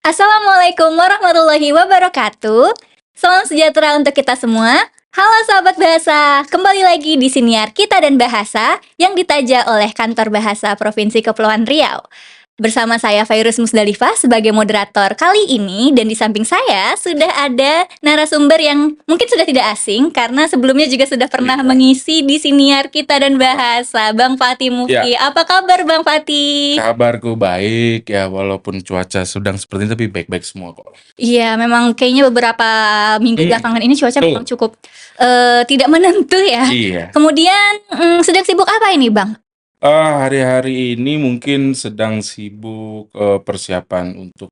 Assalamualaikum warahmatullahi wabarakatuh. Salam sejahtera untuk kita semua. Halo sahabat bahasa, kembali lagi di Siniar Kita dan Bahasa yang ditaja oleh Kantor Bahasa Provinsi Kepulauan Riau. Bersama saya Fairuz Musdalifah sebagai moderator kali ini, dan di samping saya sudah ada narasumber yang mungkin sudah tidak asing karena sebelumnya juga sudah pernah mengisi di Siniar Kita dan Bahasa, Bang Fatih Mufti. Apa kabar Bang Fatih? Kabarku baik ya, walaupun cuaca sedang seperti ini tapi baik-baik semua kok. Iya, memang kayaknya beberapa minggu belakangan ini cuaca memang cukup tidak menentu ya. Iya. Kemudian sedang sibuk apa ini, Bang? Hari-hari ini mungkin sedang sibuk persiapan untuk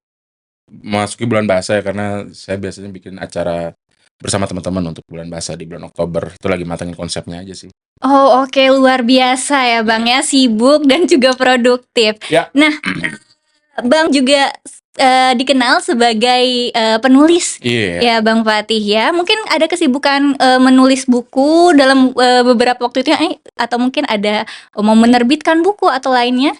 memasuki bulan bahasa ya, karena saya biasanya bikin acara bersama teman-teman untuk bulan bahasa di bulan Oktober. Itu lagi matangin konsepnya aja sih. Oh, oke, luar biasa ya, Bang ya, sibuk dan juga produktif. Ya. Nah, Bang juga dikenal sebagai penulis. Iya. Ya, Bang Fatih ya. Mungkin ada kesibukan menulis buku dalam beberapa waktu itu atau mungkin ada mau menerbitkan buku atau lainnya?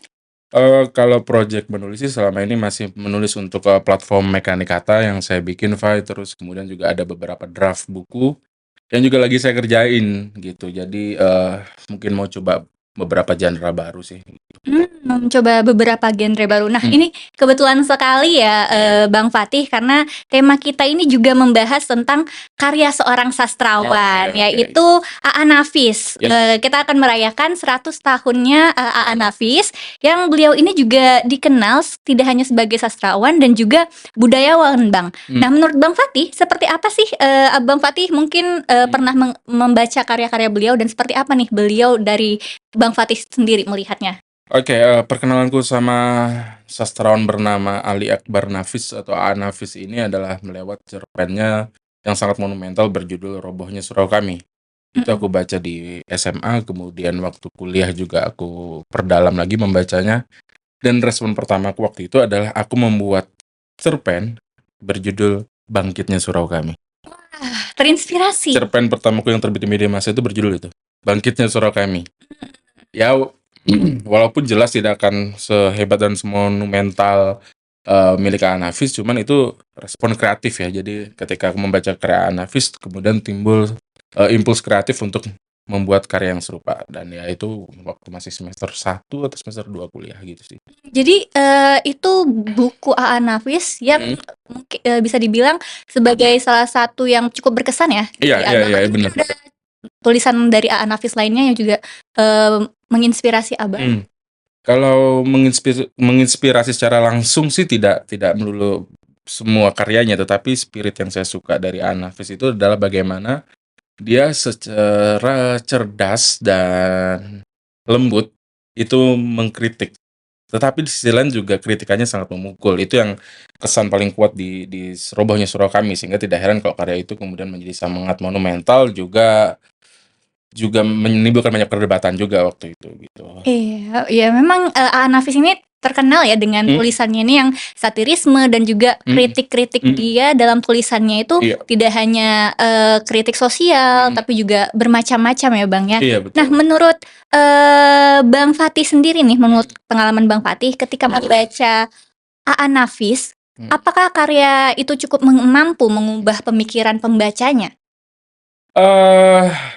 Kalau project menulis sih selama ini masih menulis untuk platform Mekanikata yang saya bikin, Fai. Terus kemudian juga ada beberapa draft buku yang juga lagi saya kerjain gitu. Jadi mungkin mau coba beberapa genre baru sih. Mencoba beberapa genre baru. Nah, ini kebetulan sekali ya Bang Fatih, karena tema kita ini juga membahas tentang karya seorang sastrawan, yaitu A.A. Nafis. Kita akan merayakan 100 tahunnya A.A. Nafis, yang beliau ini juga dikenal tidak hanya sebagai sastrawan dan juga budayawan, Bang. Nah, menurut Bang Fatih, seperti apa sih Bang Fatih mungkin pernah membaca karya-karya beliau, dan seperti apa nih beliau dari Bang Fatih sendiri melihatnya? Oke, perkenalanku sama sastrawan bernama Ali Akbar Nafis atau A.A. Nafis ini adalah melewat cerpennya yang sangat monumental berjudul Robohnya Surau Kami. Itu aku baca di SMA, kemudian waktu kuliah juga aku perdalam lagi membacanya. Dan respon pertamaku waktu itu adalah aku membuat cerpen berjudul Bangkitnya Surau Kami. Terinspirasi. Cerpen pertamaku yang terbit di media massa itu berjudul itu, Bangkitnya Surau Kami. Ya, walaupun jelas tidak akan sehebat dan semonumental milik A.A. Nafis, cuman itu respon kreatif ya. Jadi ketika aku membaca karya A.A. Nafis, kemudian timbul impuls kreatif untuk membuat karya yang serupa. Dan ya itu waktu masih semester 1 atau semester 2 kuliah gitu sih. Jadi itu buku A.A. Nafis yang mungkin bisa dibilang sebagai salah satu yang cukup berkesan ya. Iya, benar. Ada tulisan dari A.A. Nafis lainnya yang juga menginspirasi Abang. Kalau menginspirasi secara langsung sih tidak melulu semua karyanya, tetapi spirit yang saya suka dari A.A. Nafis itu adalah bagaimana dia secara cerdas dan lembut itu mengkritik. Tetapi di sisi lain juga kritikannya sangat memukul. Itu yang kesan paling kuat di Robohnya Surau Kami, sehingga tidak heran kalau karya itu kemudian menjadi sangat monumental, juga menimbulkan banyak perdebatan juga waktu itu gitu. Iya, ya memang A.A. Nafis ini terkenal ya dengan tulisannya ini yang satirisme dan juga kritik-kritik dia dalam tulisannya itu tidak hanya kritik sosial tapi juga bermacam-macam ya Bang ya. Iya, betul. Nah, menurut Bang Fatih sendiri nih, menurut pengalaman Bang Fatih ketika membaca A.A. Nafis, apakah karya itu cukup mampu mengubah pemikiran pembacanya?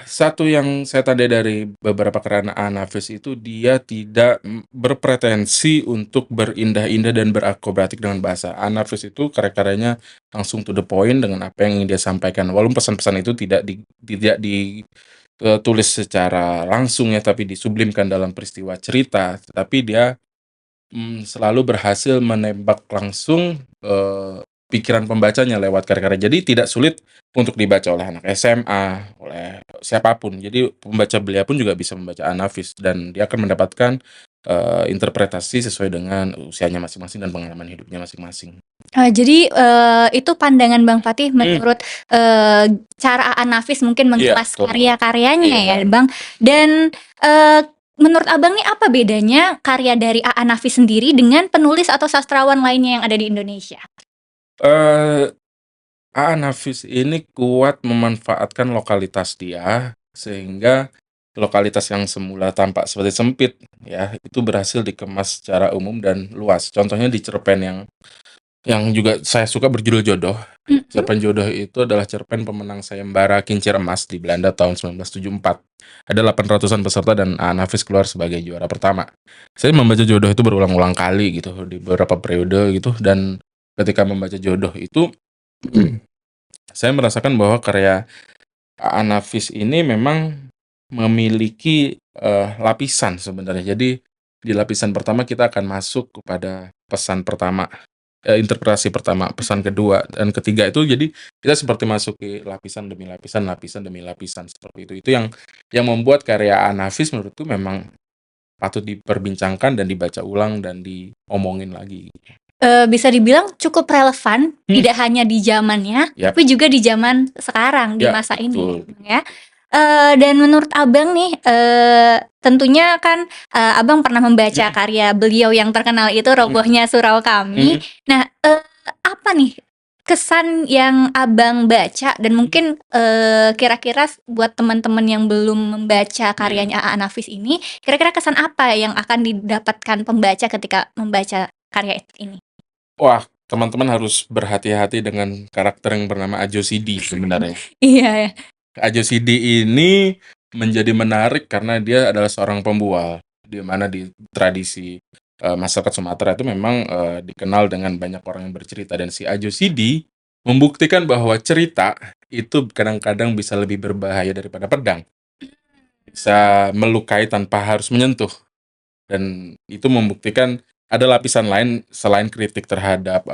Satu yang saya tandai dari beberapa karya A.A. Nafis itu, dia tidak berpretensi untuk berindah-indah dan berakrobatik dengan bahasa. A.A. Nafis itu karya-karyanya langsung to the point dengan apa yang ingin dia sampaikan. Walaupun pesan-pesan itu tidak ditulis secara langsung ya, tapi disublimkan dalam peristiwa cerita. Tapi dia selalu berhasil menembak langsung pikiran pembacanya lewat karya-karya. Jadi tidak sulit untuk dibaca oleh anak SMA, oleh siapapun. Jadi pembaca belia pun juga bisa membaca A.A. Nafis, dan dia akan mendapatkan interpretasi sesuai dengan usianya masing-masing dan pengalaman hidupnya masing-masing. Jadi itu pandangan Bang Fatih menurut cara A.A. Nafis mungkin mengemas karya-karyanya ya Bang. Dan menurut Abang nih apa bedanya karya dari A.A. Nafis sendiri dengan penulis atau sastrawan lainnya yang ada di Indonesia? A.A. Nafis ini kuat memanfaatkan lokalitas dia, sehingga lokalitas yang semula tampak seperti sempit ya, itu berhasil dikemas secara umum dan luas. Contohnya di cerpen yang Yang juga saya suka berjudul Jodoh. Mhm. Cerpen Jodoh itu adalah cerpen pemenang sayembara Kincir Emas di Belanda tahun 1974. Ada 800-an peserta dan Aan Hafiz keluar sebagai juara pertama. Saya membaca Jodoh itu berulang-ulang kali gitu di beberapa periode gitu, dan ketika membaca Jodoh itu saya merasakan bahwa karya Aan Hafiz ini memang memiliki lapisan sebenarnya. Jadi di lapisan pertama kita akan masuk kepada pesan pertama, interpretasi pertama, pesan kedua, dan ketiga itu jadi kita seperti masuk ke lapisan demi lapisan, lapisan demi lapisan seperti itu. Itu yang membuat karya Aan Hafiz menurutku memang patut diperbincangkan dan dibaca ulang dan diomongin lagi. Bisa dibilang cukup relevan, tidak hanya di zamannya, Yap. tapi juga di zaman sekarang, di Ya, masa betul. ini, ya. Dan menurut Abang nih, tentunya kan, Abang pernah membaca karya beliau yang terkenal itu Robohnya Surau Kami. Nah, apa nih kesan yang Abang baca dan mungkin, kira-kira buat teman-teman yang belum membaca karyanya Aan Hafiz ini, kira-kira kesan apa yang akan didapatkan pembaca ketika membaca karya ini? Wah, teman-teman harus berhati-hati dengan karakter yang bernama Ajo Sidi sebenarnya. Iya, ya. Ajo Sidi ini menjadi menarik karena dia adalah seorang pembual, di mana di tradisi masyarakat Sumatera itu memang dikenal dengan banyak orang yang bercerita, dan si Ajo Sidi membuktikan bahwa cerita itu kadang-kadang bisa lebih berbahaya daripada pedang, bisa melukai tanpa harus menyentuh, dan itu membuktikan ada lapisan lain selain kritik terhadap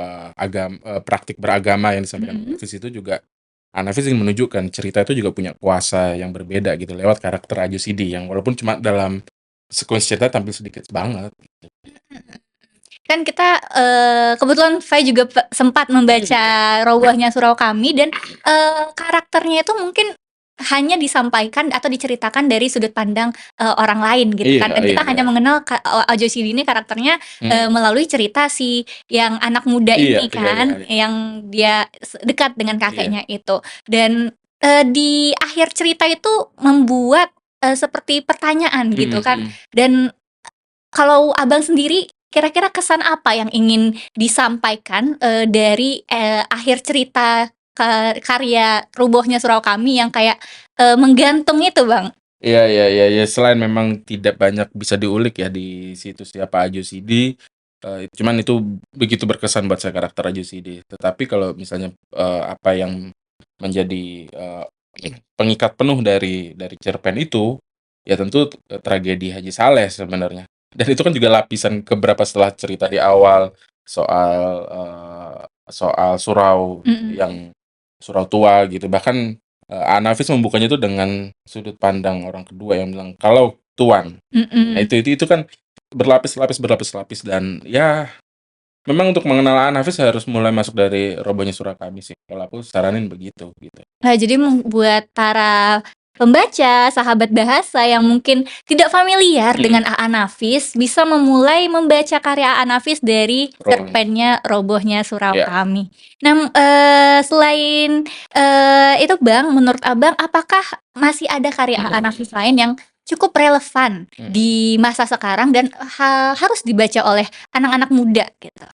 praktik beragama yang disampaikan Hafiz itu juga. Hafiz ingin menunjukkan cerita itu juga punya kuasa yang berbeda gitu lewat karakter Ajo Sidi yang walaupun cuma dalam sekuens cerita tampil sedikit banget. Kan kita, kebetulan Fai juga sempat membaca Robohnya Surau Kami dan, karakternya itu mungkin hanya disampaikan atau diceritakan dari sudut pandang, orang lain gitu kan, dan kita hanya mengenal Ajo Sidi ini karakternya, melalui cerita si yang anak muda Iya, ini iya, kan, iya. yang dia dekat dengan kakeknya itu. Dan, di akhir cerita itu membuat, seperti pertanyaan gitu kan. Dan kalau Abang sendiri, kira-kira kesan apa yang ingin disampaikan, dari, akhir cerita karya Robohnya Surau Kami yang kayak, menggantung itu, Bang? Iya, iya, iya, iya, selain memang tidak banyak bisa diulik ya di situs siapa Ajo Sidi, cuman itu begitu berkesan buat saya karakter Ajo Sidi. Tetapi kalau misalnya, apa yang menjadi, pengikat penuh dari cerpen itu, ya tentu, tragedi Haji Saleh sebenarnya. Dan itu kan juga lapisan keberapa setelah cerita di awal soal, soal surau yang surau tua gitu. Bahkan, Aan Hafiz membukanya itu dengan sudut pandang orang kedua yang bilang, "Kalau Tuan." Nah, itu kan berlapis-lapis berlapis-lapis, dan ya memang untuk mengenal Aan Hafiz harus mulai masuk dari Robohnya Surau Kami sih. Kalau aku saranin begitu, gitu. Nah, jadi buat para pembaca, sahabat bahasa yang mungkin tidak familiar dengan Aan Hafiz, bisa memulai membaca karya Aan Hafiz dari cerpennya Robohnya Surau Kami. Nah, selain, itu Bang, menurut Abang apakah masih ada karya Aan Hafiz lain yang cukup relevan di masa sekarang dan harus dibaca oleh anak-anak muda gitu?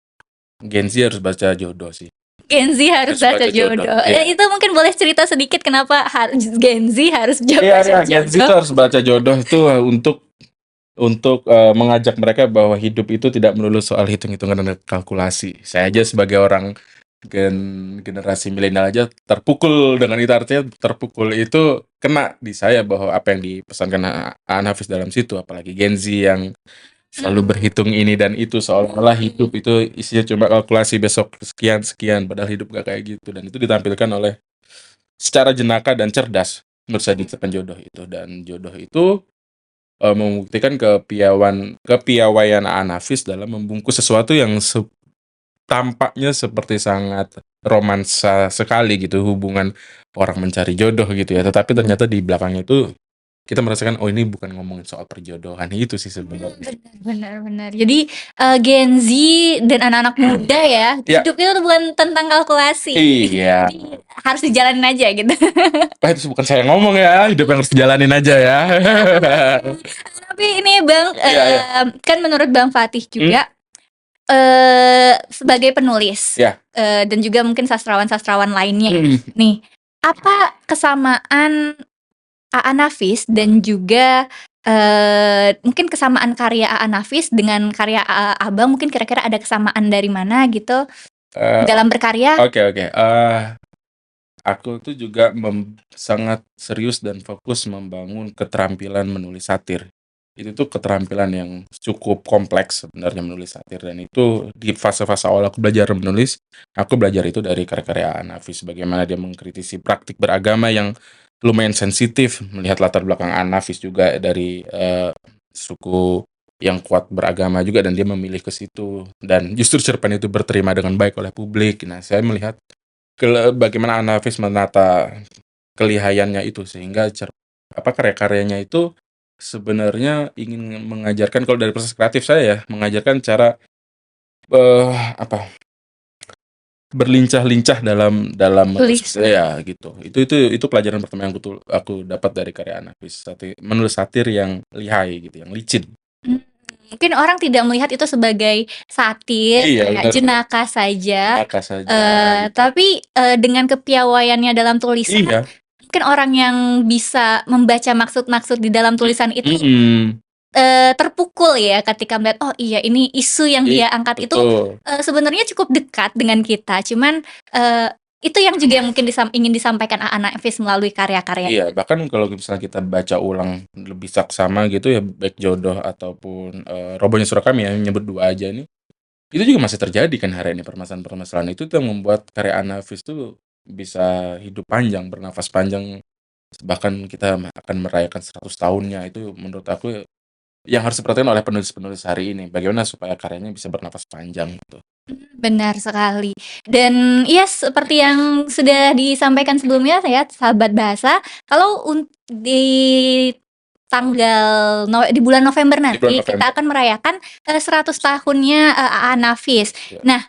Gen Z harus baca Jodoh sih. Gen Z harus baca Jodoh. Itu mungkin boleh cerita sedikit kenapa Gen Z harus baca Jodoh? Gen Z itu harus baca Jodoh itu untuk mengajak mereka bahwa hidup itu tidak melulu soal hitung-hitungan dan kalkulasi. Saya aja sebagai orang generasi milenial aja terpukul dengan itu, artinya terpukul itu kena di saya bahwa apa yang dipesankan Aan Hafiz dalam situ, apalagi Gen Z yang selalu berhitung ini dan itu, seolah-olah hidup itu isinya cuma kalkulasi besok sekian, padahal hidup gak kayak gitu, dan itu ditampilkan oleh secara jenaka dan cerdas menurut saya di cerpen Jodoh itu. Dan Jodoh itu membuktikan kepiawaian Aan Hafiz dalam membungkus sesuatu yang tampaknya seperti sangat romansa sekali gitu, hubungan orang mencari jodoh gitu ya, tetapi ternyata di belakangnya itu kita merasakan, oh ini bukan ngomongin soal perjodohan, itu sih sebenarnya. Benar. Jadi, Gen Z dan anak-anak muda ya, hidup itu bukan tentang kalkulasi. Iya. Jadi harus dijalanin aja gitu. Itu bukan saya ngomong ya, hidup yang harus dijalanin aja ya. Tapi ini Bang, kan menurut Bang Fatih juga, Sebagai penulis, Ya. dan juga mungkin sastrawan-sastrawan lainnya. Nih, apa kesamaan A.A. Nafis dan juga mungkin kesamaan karya A.A. Nafis dengan karya Abang, mungkin kira-kira ada kesamaan dari mana gitu dalam berkarya? Oke. Aku tuh juga sangat serius dan fokus membangun keterampilan menulis satir. Itu tuh keterampilan yang cukup kompleks sebenarnya, menulis satir, dan itu di fase-fase awal aku belajar menulis, aku belajar itu dari karya-karya Nafis, bagaimana dia mengkritisi praktik beragama yang lumayan sensitif, melihat latar belakang Nafis juga dari suku yang kuat beragama juga, dan dia memilih ke situ, dan justru cerpen itu berterima dengan baik oleh publik. Nah, saya melihat bagaimana Nafis menata kelihayannya itu, sehingga karya-karyanya itu sebenarnya ingin mengajarkan, kalau dari proses kreatif saya ya, mengajarkan cara apa berlincah-lincah dalam menulis Tulis. ya gitu. Itu pelajaran pertama yang aku dapat dari karya Nafis, menulis satir yang lihai gitu, yang licin. Mungkin orang tidak melihat itu sebagai satir, Iya, kayak benar. jenaka saja. Maka saja. Tapi dengan kepiawaiannya dalam tulisan, Iya. mungkin orang yang bisa membaca maksud-maksud di dalam tulisan itu terpukul ya ketika melihat, oh iya ini isu yang dia angkat itu Betul. sebenarnya cukup dekat dengan kita. Cuman itu yang juga yang mungkin ingin disampaikan A.A. Nafis melalui karya-karya. Iya, bahkan kalau misalnya kita baca ulang lebih saksama gitu ya, baik Jodoh ataupun Robohnya Surakami, yang nyebut dua aja nih, itu juga masih terjadi kan hari ini, permasalahan-permasalahan itu tuh yang membuat karya Nafis tuh bisa hidup panjang, bernafas panjang, bahkan kita akan merayakan 100 tahunnya. Itu menurut aku yang harus diperhatikan oleh penulis-penulis hari ini, bagaimana supaya karyanya bisa bernafas panjang gitu. Benar sekali. Dan ya seperti yang sudah disampaikan sebelumnya ya, sahabat bahasa, kalau di tanggal di bulan November nanti kita akan merayakan 100 tahunnya A.A. Nafis. Ya. Nah,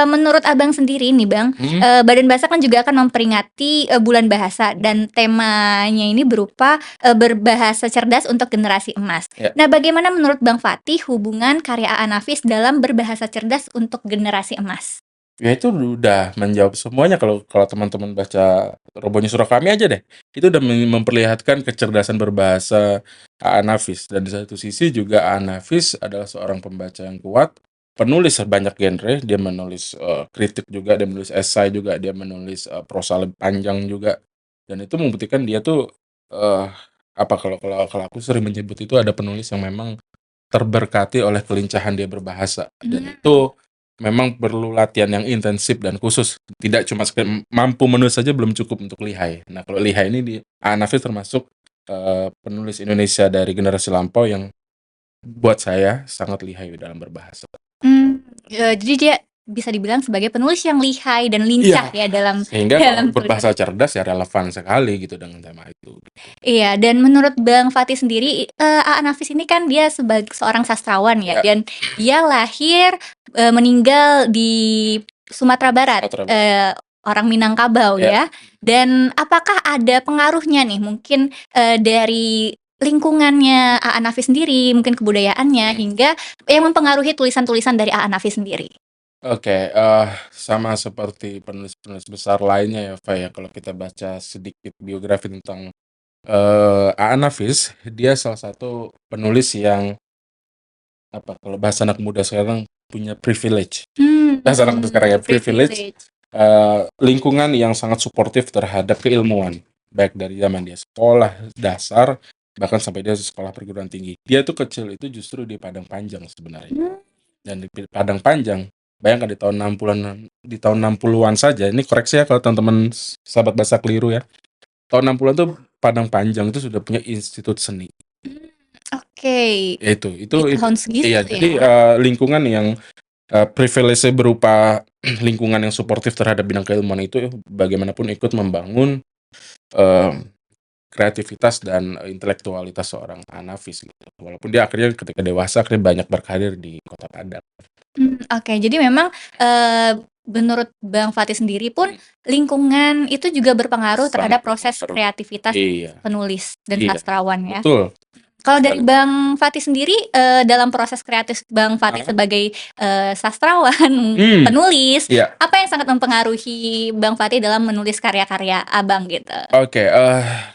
menurut Abang sendiri nih Bang, Badan Bahasa kan juga akan memperingati bulan bahasa, dan temanya ini berupa berbahasa cerdas untuk generasi emas. Ya. Nah, bagaimana menurut Bang Fatih hubungan karya A.A. Nafis dalam berbahasa cerdas untuk generasi emas? Ya itu udah menjawab semuanya. Kalau teman-teman baca Robohnya Surakami aja deh, itu udah memperlihatkan kecerdasan berbahasa A.A. Nafis. Dan di satu sisi juga A.A. Nafis adalah seorang pembaca yang kuat, penulis banyak genre. Dia menulis kritik juga, dia menulis esai juga, dia menulis prosa lebih panjang juga. Dan itu membuktikan dia tuh kalau aku sering menyebut itu ada penulis yang memang terberkati oleh kelincahan dia berbahasa. Dan itu memang perlu latihan yang intensif dan khusus. Tidak cuma mampu menulis saja belum cukup untuk lihai. Nah, kalau lihai ini A.A. Nafis termasuk penulis Indonesia dari generasi lampau yang buat saya sangat lihai dalam berbahasa. Jadi dia bisa dibilang sebagai penulis yang lihai dan lincah ya dalam sehingga berbahasa cerdas ya relevan sekali gitu dengan tema itu. Iya, dan menurut Bang Fatih sendiri, A.A. Nafis ini kan dia sebagai seorang sastrawan ya, dan dia lahir meninggal di Sumatera Barat, orang Minangkabau ya. Dan apakah ada pengaruhnya nih mungkin dari lingkungannya A.A. Nafis sendiri, mungkin kebudayaannya, hingga yang mempengaruhi tulisan-tulisan dari A.A. Nafis sendiri? Oke, sama seperti penulis-penulis besar lainnya ya, Fa, ya. Kalau kita baca sedikit biografi tentang A.A. Nafis, dia salah satu penulis yang kalau bahasa anak muda sekarang punya privilege. Bahasa anak muda sekarang ya, privilege. Lingkungan yang sangat suportif terhadap keilmuan, baik dari zaman dia sekolah dasar, bahkan sampai dia sekolah perguruan tinggi. Dia tuh kecil itu justru di Padang Panjang sebenarnya. Dan di Padang Panjang, bayangkan di tahun 60-an saja, ini koreksi ya kalau teman-teman sahabat bahasa keliru ya. Tahun 60-an tuh Padang Panjang itu sudah punya institut seni. Oke. Itu tahun segitu iya, ya. jadi lingkungan yang privilege berupa lingkungan yang suportif terhadap bidang keilmuan itu bagaimanapun ikut membangun kreativitas dan intelektualitas seorang A.A. Nafis gitu. Walaupun dia akhirnya ketika dewasa akhirnya banyak berkarir di Kota Padang. Oke, jadi memang menurut Bang Fatih sendiri pun lingkungan itu juga berpengaruh terhadap proses kreativitas penulis dan sastrawan ya. Betul. Kalau dari sekali. Bang Fatih sendiri, dalam proses kreatif Bang Fatih Heeh. sebagai, sastrawan, Hmm, penulis, iya. apa yang sangat mempengaruhi Bang Fatih dalam menulis karya-karya Abang gitu? Oke,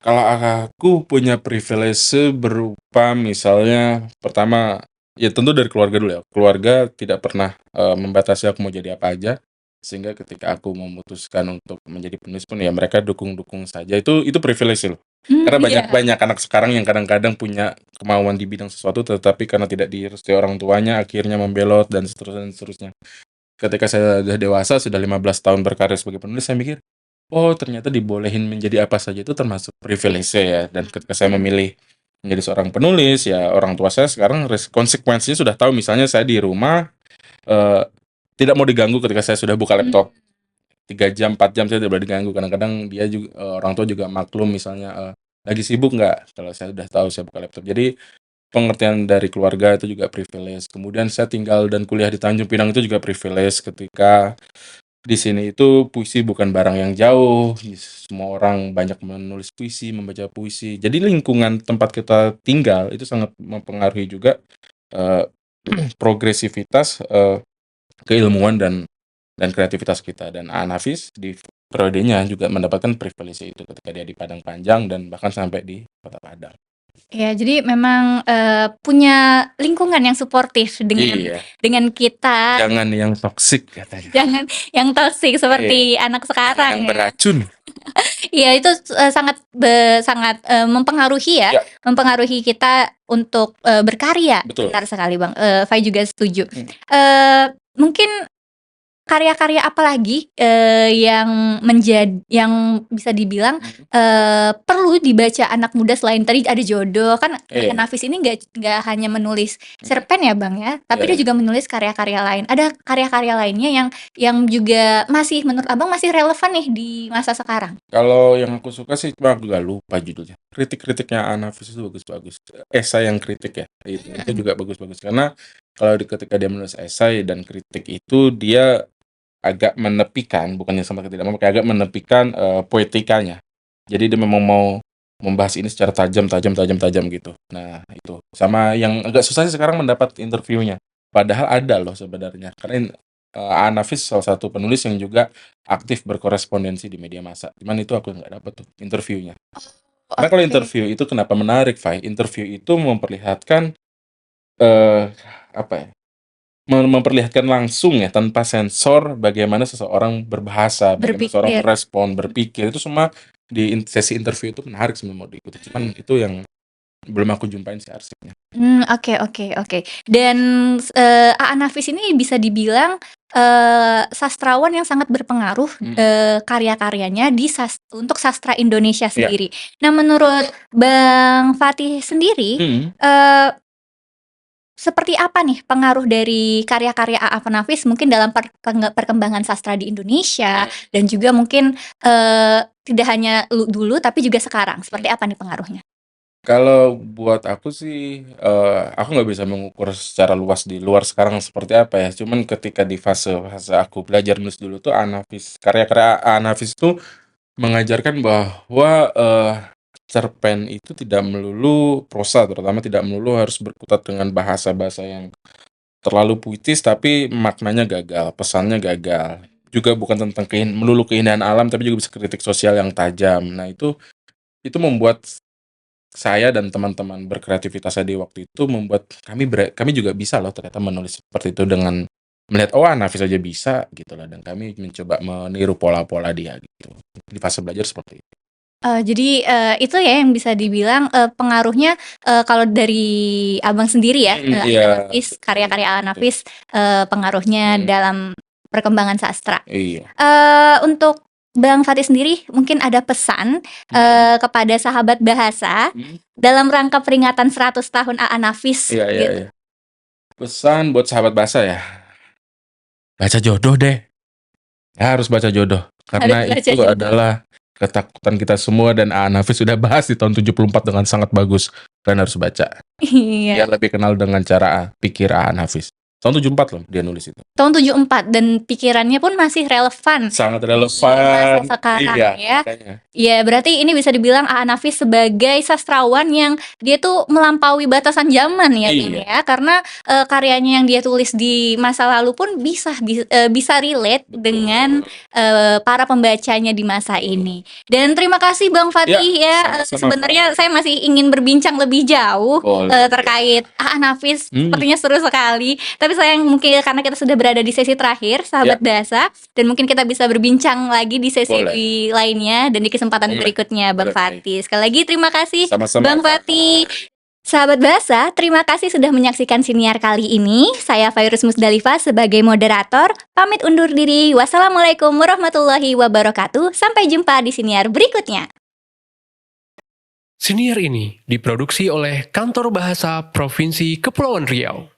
kalau aku punya privilege berupa misalnya pertama, ya tentu dari keluarga dulu ya. Keluarga tidak pernah, membatasi aku mau jadi apa aja, sehingga ketika aku memutuskan untuk menjadi penulis pun ya mereka dukung-dukung saja, itu privilege loh. Karena banyak Iya. banyak anak sekarang yang kadang-kadang punya kemauan di bidang sesuatu, tetapi karena tidak direstui orang tuanya akhirnya membelot dan seterusnya dan seterusnya. Ketika saya sudah dewasa, sudah 15 tahun berkarir sebagai penulis, saya mikir, oh ternyata dibolehin menjadi apa saja itu termasuk privilege ya. Dan ketika saya memilih menjadi seorang penulis, ya orang tua saya sekarang konsekuensinya sudah tahu. Misalnya saya di rumah eh, tidak mau diganggu ketika saya sudah buka Mmm. laptop. 3 jam, 4 jam saya tidak boleh diganggu. Kadang-kadang dia juga, orang tua juga maklum misalnya, lagi sibuk nggak? Kalau saya udah tahu saya buka laptop. Jadi pengertian dari keluarga itu juga privilege. Kemudian saya tinggal dan kuliah di Tanjung Pinang itu juga privilege ketika di sini itu puisi bukan barang yang jauh, semua orang banyak menulis puisi, membaca puisi. Jadi lingkungan tempat kita tinggal itu sangat mempengaruhi juga eh, progresivitas, keilmuan dan kreativitas kita. Dan Anafis di periodenya juga mendapatkan privilege itu ketika dia di Padang Panjang dan bahkan sampai di Kota Padang. Ya, jadi memang, punya lingkungan yang suportif Iya, dengan kita, jangan yang toksik katanya. jangan yang toksik Iya, seperti anak jangan sekarang yang ya. beracun. Iya itu, sangat, mempengaruhi ya, Ya, mempengaruhi kita untuk, berkarya. betul. Benar sekali Bang, Fai juga setuju. Hmm. Mungkin karya-karya apa lagi, yang bisa dibilang, Mhm. perlu dibaca anak muda selain tadi ada Jodoh, kan Iya, Nafis ini nggak hanya menulis mhm, cerpen ya Bang ya, iya, tapi dia iya. juga menulis karya-karya lain. Ada karya-karya lainnya yang juga masih menurut Abang masih relevan nih di masa sekarang? Kalau yang aku suka sih cuma aku nggak lupa judulnya. Kritik-kritiknya Anafis itu bagus-bagus. Esai yang kritik ya, itu Mhm. juga bagus-bagus. Karena kalau ketika dia menulis esai dan kritik itu dia agak menepikan, bukannya sama tidak mau, kayak agak menepikan, poetikanya. Jadi dia memang mau membahas ini secara tajam tajam tajam tajam gitu. Nah itu. Sama yang agak susah sih sekarang mendapat interviewnya. Padahal ada loh sebenarnya. Karena, Anafis salah satu penulis yang juga aktif berkorespondensi di media massa. Cuman itu aku nggak dapat tuh interviewnya. Karena kalau Oke. interview itu kenapa menarik, Fai? Interview itu memperlihatkan, eee, apa ya, memperlihatkan langsung ya, tanpa sensor bagaimana seseorang berbahasa, bagaimana seseorang Berpikir. merespon, berpikir, itu semua di sesi interview itu menarik sebenarnya mau diikuti. Cuman itu yang belum aku jumpain sih arsipnya. Oke oke oke. Dan, Aan Nafis ini bisa dibilang, sastrawan yang sangat berpengaruh, Mhm. karya-karyanya untuk sastra Indonesia Iya. sendiri. Nah menurut Bang Fatih sendiri, Mhm. eee, seperti apa nih pengaruh dari karya-karya Aan Nafis mungkin dalam perkembangan sastra di Indonesia dan juga mungkin, tidak hanya dulu tapi juga sekarang, seperti apa nih pengaruhnya? Kalau buat aku sih, aku nggak bisa mengukur secara luas di luar sekarang seperti apa ya, cuman ketika di fase-fase aku belajar nulis dulu tuh Anafis, karya-karya Anafis tuh mengajarkan bahwa, cerpen itu tidak melulu prosa, terutama tidak melulu harus berkutat dengan bahasa-bahasa yang terlalu puitis, tapi maknanya gagal, pesannya gagal. Juga bukan tentang melulu keindahan alam, tapi juga bisa kritik sosial yang tajam. Nah, itu membuat saya dan teman-teman berkreativitas saya di waktu itu membuat kami juga bisa loh ternyata menulis seperti itu dengan melihat, "Oh, Nafis aja bisa," gitu loh, dan kami mencoba meniru pola-pola dia gitu. Di fase belajar seperti itu. Jadi, itu ya yang bisa dibilang, pengaruhnya, kalau dari Abang sendiri ya, Mhm, iya, Aan Nafis, betul karya-karya Aan betul. Nafis, pengaruhnya Mhm, dalam perkembangan sastra. iya, Untuk Bang Fatih sendiri mungkin ada pesan, mhm, kepada sahabat bahasa mhm, dalam rangka peringatan 100 tahun Aan Nafis iya iya gitu? iya. Pesan buat sahabat bahasa ya, baca jodoh deh. Ya harus baca jodoh, Harus karena baca itu jodoh. adalah ketakutan kita semua dan Aan Nafis sudah bahas di tahun 74 dengan sangat bagus. Kalian harus baca, Iya. biar lebih kenal dengan cara pikir Aan Nafis. Tahun 74 loh dia nulis itu. Tahun 74 dan pikirannya pun masih relevan Sangat di relevan. masa sekarang Iya, ya. makanya. Ya, berarti ini bisa dibilang Nafis sebagai sastrawan yang dia tuh melampaui batasan zaman ya, Bang, Iya. ya. Karena karyanya yang dia tulis di masa lalu pun bisa relate dengan para pembacanya di masa ini. Dan terima kasih Bang Fatih ya. sama-sama. Sebenarnya saya masih ingin berbincang lebih jauh Boleh. terkait Nafis. Sepertinya seru sekali. Tapi sayang mungkin karena kita sudah berada di sesi terakhir, sahabat bahasa, dan mungkin kita bisa berbincang lagi di sesi lainnya dan di kesempatan berikutnya, Bang Fatih. Sekali lagi terima kasih, Sama-sama. Bang Fatih. Sahabat bahasa, terima kasih sudah menyaksikan siniar kali ini. Saya Fairuz Musdalifah sebagai moderator. Pamit undur diri. Wassalamualaikum warahmatullahi wabarakatuh. Sampai jumpa di siniar berikutnya. Siniar ini diproduksi oleh Kantor Bahasa Provinsi Kepulauan Riau.